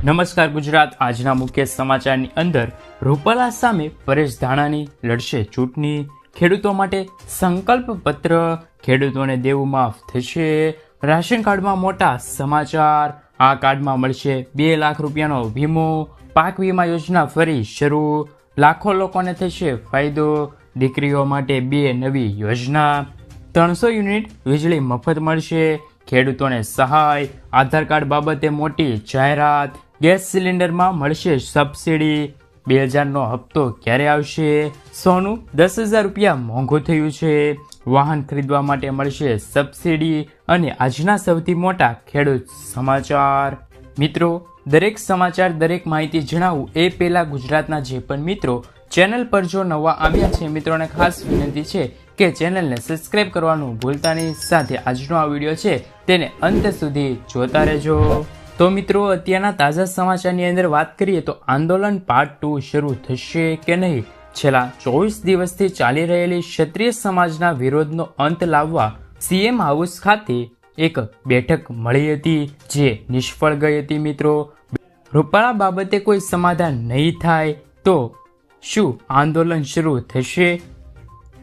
નમસ્કાર ગુજરાત। આજના મુખ્ય સમાચારની અંદર રૂપાલા સામે પરેશ ધાનાણી લડશે ચૂંટણી, ખેડૂતો માટે સંકલ્પ પત્ર, ખેડૂતોને દેવું માફ થશે, રાશન કાર્ડમાં મોટા સમાચાર, આ કાર્ડમાં મળશે 2 લાખ રૂપિયાનો વીમો, પાક વીમા યોજના ફરી શરૂ, લાખો લોકોને થશે ફાયદો, દીકરીઓ માટે 2 નવી યોજના, 300 યુનિટ વીજળી મફત મળશે, ખેડૂતોને સહાય, આધાર કાર્ડ બાબતે મોટી જાહેરાત, ગેસ સિલિન્ડરમાં મળશે સબસિડી, 2000નો હપ્તો ક્યારે આવશે, સોનું 10,000 રૂપિયા મોંઘું થયું છે, વાહન ખરીદવા માટે મળશે સબસિડી અને આજના સૌથી મોટા ખેડૂત સમાચાર। મિત્રો, દરેક સમાચાર દરેક માહિતી જણાવું એ પહેલાં ગુજરાતના જે પણ મિત્રો ચેનલ પર જો નવા આવ્યા છે મિત્રોને ખાસ વિનંતી છે કે ચેનલને સબસ્ક્રાઈબ કરવાનું ભૂલતા નહીં, સાથે આજનો આ વિડીયો છે તેને અંત સુધી જોતા રહેજો। તો મિત્રો, અત્યારના તાજા સમાચારની અંદર વાત કરીએ તો આંદોલન પાર્ટ 2 શરૂ થશે કે નહીં? છેલ્લા 24 દિવસથી ચાલી રહેલી ક્ષત્રિય સમાજના વિરોધનો અંત લાવવા સીએમ હાઉસ ખાતે એક બેઠક મળી હતી જે નિષ્ફળ ગઈ હતી। મિત્રો, રૂપાલા બાબતે કોઈ સમાધાન નહીં થાય તો શું આંદોલન શરૂ થશે?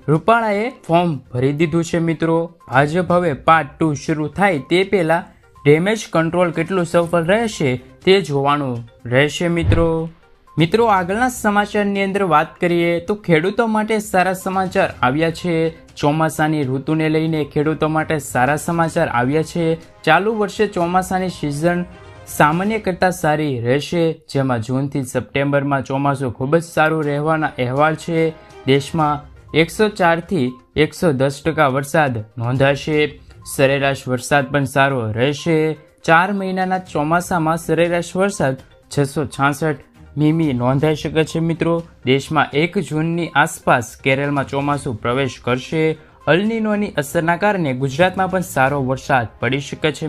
રૂપાલાએ ફોર્મ ભરી દીધું છે મિત્રો। ભાજપ હવે પાર્ટ 2 શરૂ થાય તે પહેલા ડેમેજ કંટ્રોલ કેટલું સફળ રહેશે તે જોવાનું રહેશે મિત્રો, આગળના સમાચારની અંદર વાત કરીએ તો ખેડૂતો માટે સારા સમાચાર આવ્યા છે। ચોમાસાની ઋતુને લઈને ખેડૂતો માટે સારા સમાચાર આવ્યા છે। ચાલુ વર્ષે ચોમાસાની સિઝન સામાન્ય કરતાં સારી રહેશે, જેમાં જૂનથી સપ્ટેમ્બરમાં ચોમાસું ખૂબ જ સારું રહેવાના અહેવાલ છે। દેશમાં 104થી 110% વરસાદ નોંધાશે। સરેરાશ વરસાદ પણ સારો રહેશે। 4 મહિનાના ચોમાસામાં સરેરાશ વરસાદ 666 મીમી નોંધાઈ શકે છે મિત્રો। દેશમાં 1 જૂનની આસપાસ કેરળમાં ચોમાસું પ્રવેશ કરશે। અલ નીનોની અસરના કારણે ગુજરાતમાં પણ સારો વરસાદ પડી શકે છે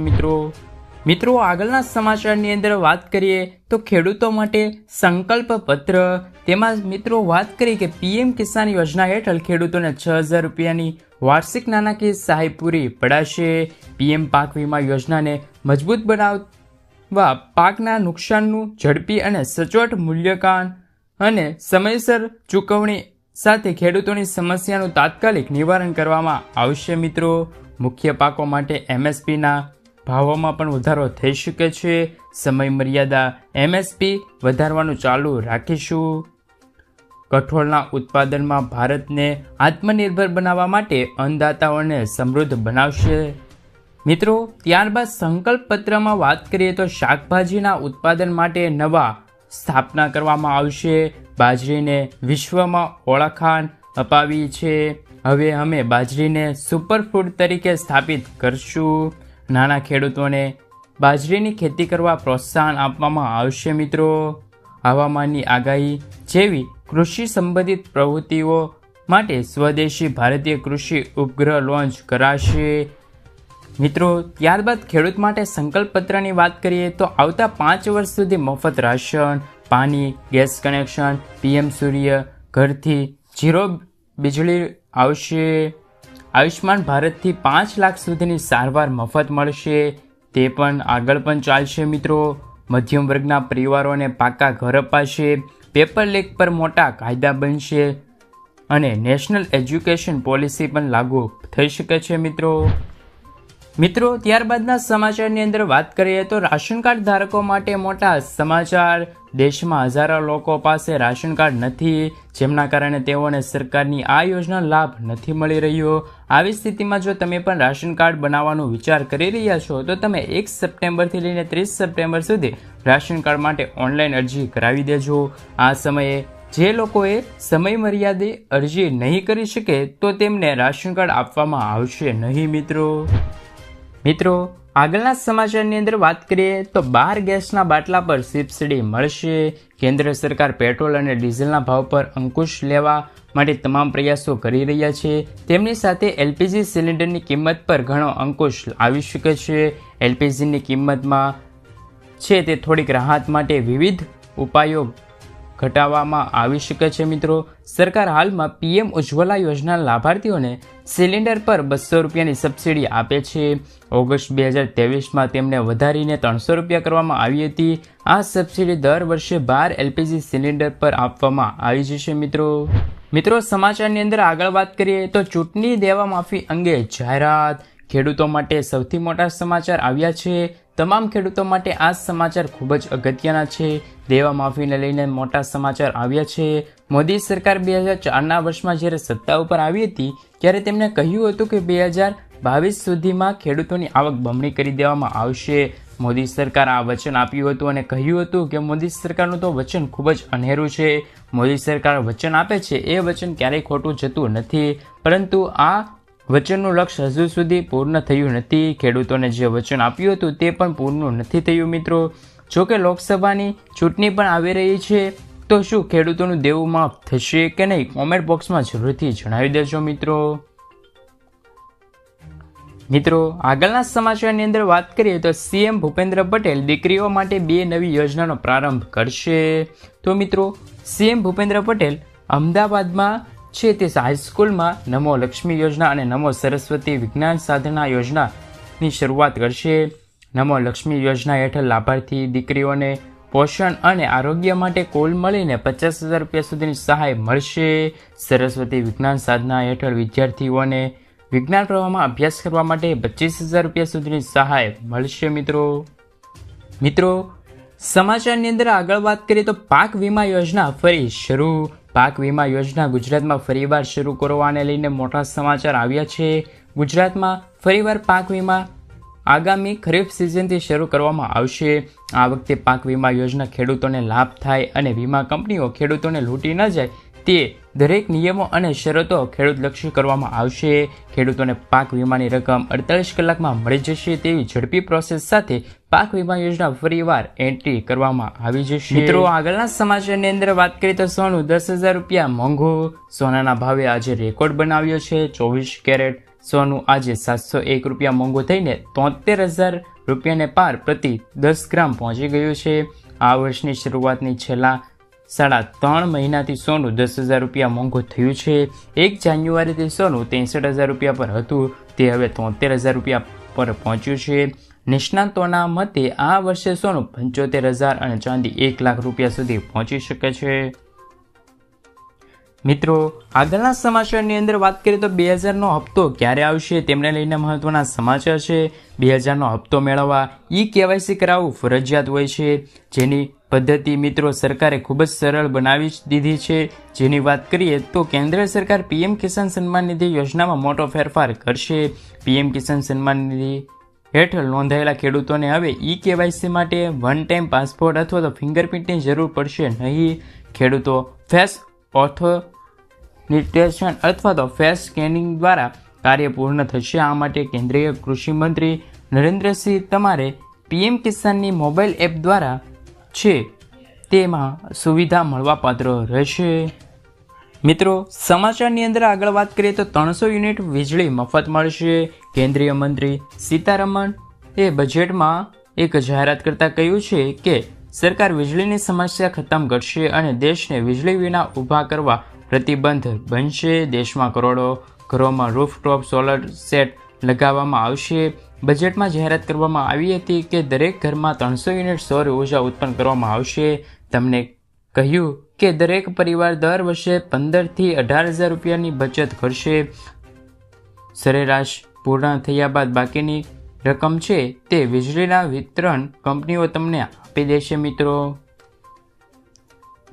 મિત્રો, આગળના સમાચારની અંદર વાત કરીએ તો ખેડૂતો માટે સંકલ્પ પત્ર, તેમાં મિત્રો વાત કરીએ કે પીએમ કિસાન યોજના હેઠળ ખેડૂતોને 6,000 રૂપિયાની વાર્ષિક નાણાકીય સહાય પૂરી પડાશે। પીએમ પાક વીમા યોજનાને મજબૂત બનાવવા પાકના નુકસાનનું ઝડપી અને સચોટ મૂલ્યાંકન અને સમયસર ચૂકવણી સાથે ખેડૂતોની સમસ્યાનું તાત્કાલિક નિવારણ કરવામાં આવશે। મિત્રો, મુખ્ય પાકો માટે એમએસપીના ભાવોમાં પણ વધારો થઈ શકે છે। સમય મર્યાદા એમએસપી વધારવાનું ચાલુ રાખીશું। કઠોળના ઉત્પાદનમાં ભારતને આત્મનિર્ભર બનાવવા માટે અન્નદાતાઓને સમૃદ્ધ બનાવશે। મિત્રો, ત્યારબાદ સંકલ્પ પત્રમાં વાત કરીએ તો શાકભાજીના ઉત્પાદન માટે નવા સ્થાપના કરવામાં આવશે। બાજરીને વિશ્વમાં ઓળખાણ અપાવી છે। હવે અમે બાજરીને સુપરફૂડ તરીકે સ્થાપિત કરશું। નાના ખેડૂતોને બાજરીની ખેતી કરવા પ્રોત્સાહન આપવામાં આવશે। મિત્રો, હવામાનની આગાહી જેવી કૃષિ સંબંધિત પ્રવૃત્તિઓ માટે સ્વદેશી ભારતીય કૃષિ ઉપગ્રહ લોન્ચ કરાશે। મિત્રો, ત્યારબાદ ખેડૂત માટે સંકલ્પ પત્રની વાત કરીએ તો આવતા 5 વર્ષ સુધી મફત રાશન, પાણી, ગેસ કનેક્શન, પીએમ સૂર્ય ઘરથી 0 વીજળી આવશે। આયુષ્માન ભારતથી 5 લાખ સુધીની સારવાર મફત મળશે, તે પણ આગળ પણ ચાલશે। મિત્રો, મધ્યમ વર્ગના પરિવારોને પાકા ઘર અપાશે। પેપર લીક પર મોટા કાયદા બનશે અને નેશનલ એજ્યુકેશન પોલિસી પણ લાગુ થઈ શકે છે। મિત્રો, ત્યારબાદના સમાચારની અંદર વાત કરીએ તો રાશન કાર્ડ ધારકો માટે મોટા સમાચાર। દેશમાં હજારો લોકો પાસે રાશન કાર્ડ નથી, જેમના કારણે તેઓને સરકારની આ યોજનાનો લાભ નથી મળી રહ્યો। આવી સ્થિતિમાં જો તમે પણ રાશન કાર્ડ બનાવવાનો વિચાર કરી રહ્યા છો તો તમે 1 સપ્ટેમ્બરથી લઈને 30 સપ્ટેમ્બર સુધી રાશન કાર્ડ માટે ઓનલાઈન અરજી કરાવી દેજો। આ સમયે જે લોકોએ સમય મર્યાદે અરજી નહીં કરી શકે તો તેમને રાશન કાર્ડ આપવામાં આવશે નહીં। મિત્રો, આગળના સમાચારની અંદર વાત કરીએ તો 12 ગેસના બાટલા પર સબસિડી મળશે। કેન્દ્ર સરકાર પેટ્રોલ અને ડીઝલના ભાવ પર અંકુશ લેવા માટે તમામ પ્રયાસો કરી રહ્યા છે। તેમની સાથે એલપીજી સિલિન્ડરની કિંમત પર ઘણો અંકુશ આવી શકે છે। એલપીજીની કિંમતમાં છે તે થોડીક રાહત માટે વિવિધ ઉપાયો ઘટાડવામાં આવી શકે છે। મિત્રો, સરકાર હાલમાં પીએમ ઉજ્જવલા યોજનાના લાભાર્થીઓને સિલિન્ડર પર 200 રૂપિયાની સબસિડી આપે છે. ઓગસ્ટ 2023માં તેમને વધારીને 300 રૂપિયા કરવામાં આવી હતી. આ સબસિડી દર વર્ષે 12 એલપીજી સિલિન્ડર પર આપવામાં આવી જશે. મિત્રો સમાચારની અંદર આગળ વાત કરીએ તો ચૂંટણી દેવા માફી અંગે જાહેરાત. ખેડૂતો માટે સૌથી મોટા સમાચાર આવ્યા છે. તમામ ખેડૂતો માટે આ સમાચાર ખૂબ જ અગત્યના છે. દેવા માફીને લઈને મોટા સમાચાર આવ્યા છે. મોદી સરકાર 2004ના વર્ષમાં જ્યારે સત્તા ઉપર આવી હતી ત્યારે તેમણે કહ્યું હતું કે 2022 સુધીમાં ખેડૂતોની આવક બમણી કરી દેવામાં આવશે. મોદી સરકાર આ વચન આપ્યું હતું અને કહ્યું હતું કે મોદી સરકારનું તો વચન ખૂબ જ અનેરું છે. મોદી સરકાર વચન આપે છે એ વચન ક્યારેય ખોટું જતું નથી, પરંતુ આ વચનનું લક્ષ્ય હજુ સુધી પૂર્ણ થયું નથી. ખેડૂતોને જે વચન આપ્યું હતું તે પણ પૂર્ણ નથી થયું. મિત્રો, જોકે લોકસભાની ચૂંટણી પણ આવી રહી છે, તો શું ખેડૂતોનું દેવું માફ થશે કે નહીં? કોમેન્ટ બોક્સમાં જરૂરથી જણાવી દેજો. મિત્રો આગળના સમાચારની અંદર વાત કરીએ તો સીએમ ભૂપેન્દ્ર પટેલ દીકરીઓ માટે 2 નવી યોજનાનો પ્રારંભ કરશે. તો મિત્રો, સીએમ ભૂપેન્દ્ર પટેલ અમદાવાદમાં છે તે હાઈસ્કૂલમાં નમો લક્ષ્મી યોજના અને નમો સરસ્વતી વિજ્ઞાન સાધના યોજનાની શરૂઆત કરશે. નમો લક્ષ્મી યોજના હેઠળ લાભાર્થી દીકરીઓને પોષણ અને આરોગ્ય માટે કુલ મળીને 50,000 રૂપિયા સુધીની સહાય મળશે. સરસ્વતી વિજ્ઞાન સાધના હેઠળ વિદ્યાર્થીઓને વિજ્ઞાન પ્રવાહમાં અભ્યાસ કરવા માટે 25,000 રૂપિયા સુધીની સહાય મળશે. મિત્રો સમાચારની અંદર આગળ વાત કરીએ તો પાક વીમા યોજના ફરી શરૂ. પાક વીમા યોજના ગુજરાતમાં ફરીવાર શરૂ કરવાને લઈને મોટા સમાચાર આવ્યા છે. ગુજરાતમાં ફરીવાર પાક વીમા આગામી ખરીફ સિઝનથી શરૂ કરવામાં આવશે. આ વખતે પાક વીમા યોજના ખેડૂતોને લાભ થાય અને વીમા કંપનીઓ ખેડૂતોને લૂંટી ન જાય તે દરેક નિયમો અને શરતો ખેડૂતલક્ષી કરવામાં આવશે. ખેડૂતોને પાક વીમાની રકમ 48 કલાકમાં મળી જશે તેવી ઝડપી પ્રોસેસ સાથે પાક વીમા યોજના ફરીવાર એન્ટ્રી કરવામાં આવી જશે. મિત્રો આગળના સમાચારની અંદર વાત કરીએ તો સોનું 10,000 રૂપિયા મોંઘું. સોનાના ભાવે આજે રેકોર્ડ બનાવ્યો છે. 24 કેરેટ સોનું આજે 701 રૂપિયા મોંઘું થઈને 73,000 રૂપિયાને પાર પ્રતિ 10 ગ્રામ પહોંચી ગયું છે. આ વર્ષની શરૂઆતની છેલ્લા 3.5 મહિનાથી સોનું 10,000 રૂપિયા મોંઘું થયું છે. 1 જાન્યુઆરીથી સોનું 63,000 રૂપિયા પર હતું, તે હવે 73,000 રૂપિયા પર પહોંચ્યું છે. નિષ્ણાતોના મતે આ વર્ષે સોનું 75,000 અને ચાંદી 1 લાખ રૂપિયા સુધી પહોંચી શકે છે. મિત્રો આગળના સમાચારની અંદર વાત કરીએ તો 2000નો હપ્તો ક્યારે આવશે તેમને લઈને મહત્વના સમાચાર છે. 2000નો હપ્તો મેળવવા KYC કરાવવું ફરજિયાત હોય છે, જેની પદ્ધતિ મિત્રો સરકારે ખૂબ જ સરળ બનાવી દીધી છે. જેની વાત કરીએ તો કેન્દ્ર સરકાર PM કિસાન સન્માન નિધિ યોજનામાં મોટો ફેરફાર કરશે. PM કિસાન સન્માન નિધિ હેઠળ નોંધાયેલા ખેડૂતોને હવે KYC માટે વન ટાઈમ પાસપોર્ટ અથવા તો ફિંગરપ્રિન્ટની જરૂર પડશે નહીં. ખેડૂતો ફેસ ઓથોરિટેશન અથવા તો ફેસ સ્કેનિંગ દ્વારા કાર્ય પૂર્ણ થશે. આ માટે કેન્દ્રીય કૃષિ મંત્રી નરેન્દ્રસિંહ તોમરે PM કિસાનની મોબાઈલ એપ દ્વારા છે તેમાં સુવિધા મળવાપાત્ર રહેશે. મિત્રો સમાચારની અંદર આગળ વાત કરીએ તો 300 યુનિટ વીજળી મફત મળશે. કેન્દ્રીય મંત્રી સીતારમણ એ બજેટમાં એક જાહેરાત કરતા કહ્યું છે કે સરકાર વીજળીની સમસ્યા ખતમ કરશે અને દેશને વીજળી વિના ઊભા કરવા પ્રતિબદ્ધ બનશે. દેશમાં કરોડો ઘરોમાં રૂફટોપ સોલર સેટ લગાવવામાં આવશે. બજેટમાં જાહેરાત કરવામાં આવી હતી કે દરેક ઘરમાં 300 યુનિટ સૌર ઉર્જા ઉત્પન્ન કરવામાં આવશે. તમને કહ્યું કે દરેક પરિવાર દર વર્ષે 15,000 થી 18,000 રૂપિયાની બચત કરશે. સરેરાશ પૂર્ણ થયા બાદ બાકીની રકમ છે તે વીજળીના વિતરણ કંપનીઓ તમને આપી દેશે.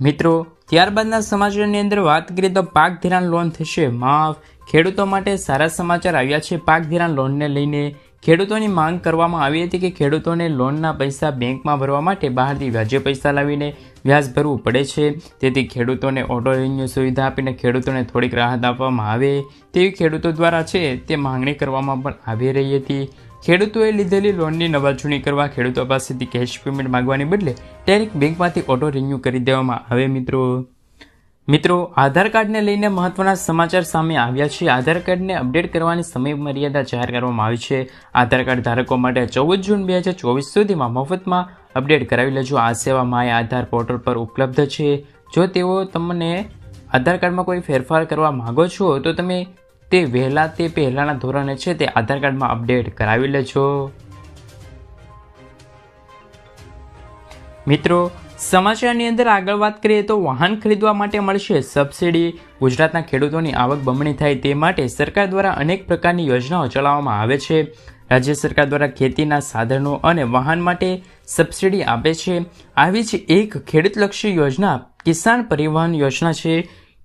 મિત્રો ત્યારબાદના સમાચારની અંદર વાત કરીએ તો પાક ધિરાણ લોન થશે માફ. ખેડૂતો માટે સારા સમાચાર આવ્યા છે. પાક ધિરાણ લોનને લઈને ખેડૂતોની માંગ કરવામાં આવી હતી કે ખેડૂતોને લોનના પૈસા બેંકમાં ભરવા માટે બહારથી વ્યાજે પૈસા લાવીને વ્યાજ ભરવું પડે છે. તેથી ખેડૂતોને ઓટો રિન્યુ સુવિધા આપીને ખેડૂતોને થોડીક રાહત આપવામાં આવે તેવી ખેડૂતો દ્વારા છે તે માંગણી કરવામાં પણ આવી રહી હતી. ખેડૂતોએ લીધેલી લોનની નવાજૂની કરવા ખેડૂતો પાસેથી કેશ પેમેન્ટ માંગવાની બદલે ડાયરેક્ટ બેંકમાંથી ઓટો રિન્યુ કરી દેવામાં આવે. મિત્રો આધાર કાર્ડને લઈને મહત્વના સમાચાર સામે આવ્યા છે. આધાર કાર્ડને અપડેટ કરવાની સમય મર્યાદા જાહેર કરવામાં આવી છે. આધાર કાર્ડ ધારકો માટે 14 જૂન 2024 સુધીમાં મફતમાં અપડેટ કરાવી લેજો. આ સેવા માય આધાર પોર્ટલ પર ઉપલબ્ધ છે. જો તમને આધાર કાર્ડમાં કોઈ ફેરફાર કરવા માંગો છો તો તમે તે વહેલા તે પહેલાંના ધોરણે છે તે આધાર કાર્ડમાં અપડેટ કરાવી લેજો. મિત્રો, સમાચારની અંદર આગળ વાત કરીએ તો વાહન ખરીદવા માટે મળશે સબસિડી. ગુજરાતના ખેડૂતોની આવક બમણી થાય તે માટે સરકાર દ્વારા અનેક પ્રકારની યોજનાઓ ચલાવવામાં આવે છે. રાજ્ય સરકાર દ્વારા ખેતીના સાધનો અને વાહન માટે સબસિડી આપે છે. આવી જ એક ખેડૂતલક્ષી યોજના કિસાન પરિવહન યોજના છે.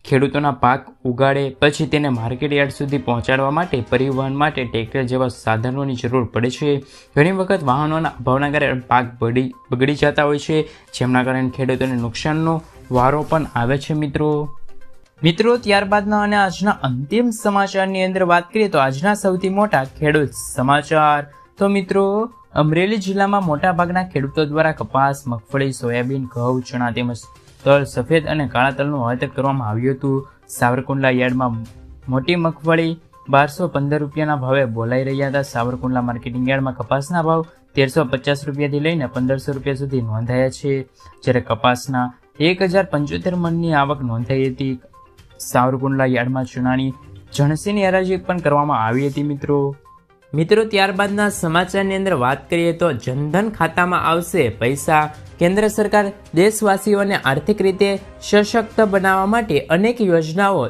ખેડૂતોના પાક ઉગાડે પછી તેને માર્કેટ યાર્ડ સુધી પહોંચાડવા માટે પરિવહન માટે ટ્રેક્ટર જેવા સાધનોની જરૂર પડે છે. ઘણી વખત વાહનોના અભાવના કારણે પાક બગડી જતા હોય છે, જેમના કારણે ખેડૂતોને નુકસાનનો વારો પણ આવે છે. મિત્રો, ત્યારબાદના અને આજના અંતિમ સમાચારની અંદર વાત કરીએ તો આજના સૌથી મોટા ખેડૂત સમાચાર. તો મિત્રો, અમરેલી જિલ્લામાં મોટાભાગના ખેડૂતો દ્વારા કપાસ, મગફળી, સોયાબીન, ઘઉં, ચણા તેમજ તલ, સફેદ અને કાળા તલનું વાવેતર કરવામાં આવ્યું હતું. સાવરકુંડલા યાર્ડમાં મોટી મગફળી 1215 રૂપિયાના ભાવે બોલાઈ રહ્યા હતા. સાવરકુંડલા માર્કેટિંગ યાર્ડમાં કપાસના ભાવ 1350 રૂપિયાથી લઈને 1500 રૂપિયા સુધી નોંધાયા છે, જ્યારે કપાસના 1075 મણની આવક નોંધાઈ હતી. સાવરકુંડલા યાર્ડમાં ચણાની જણસીની હરાજી પણ કરવામાં આવી હતી. મિત્રો, ત્યારબાદના સમાચારની અંદર વાત કરીએ તો જનધન ખાતામાં આવશે પૈસા. કેન્દ્ર સરકાર દેશવાસીઓને આર્થિક રીતે સશક્ત બનાવવા માટે અનેક યોજનાઓ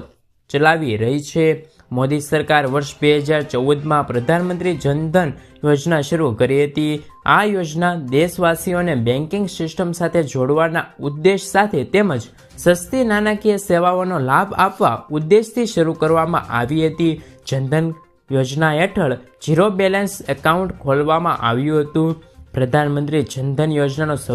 ચલાવી રહી છે. મોદી સરકાર વર્ષ 2014માં પ્રધાનમંત્રી જનધન યોજના શરૂ કરી હતી. આ યોજના દેશવાસીઓને બેન્કિંગ સિસ્ટમ સાથે જોડવાના ઉદ્દેશ સાથે તેમજ સસ્તી નાણાકીય સેવાઓનો લાભ આપવા ઉદ્દેશથી શરૂ કરવામાં આવી હતી. જનધન યોજના હેઠળ ઝીરો બેલેન્સ એકાઉન્ટ ખોલવામાં આવ્યું હતું. પ્રધાનમંત્રી જનધન યોજનાનો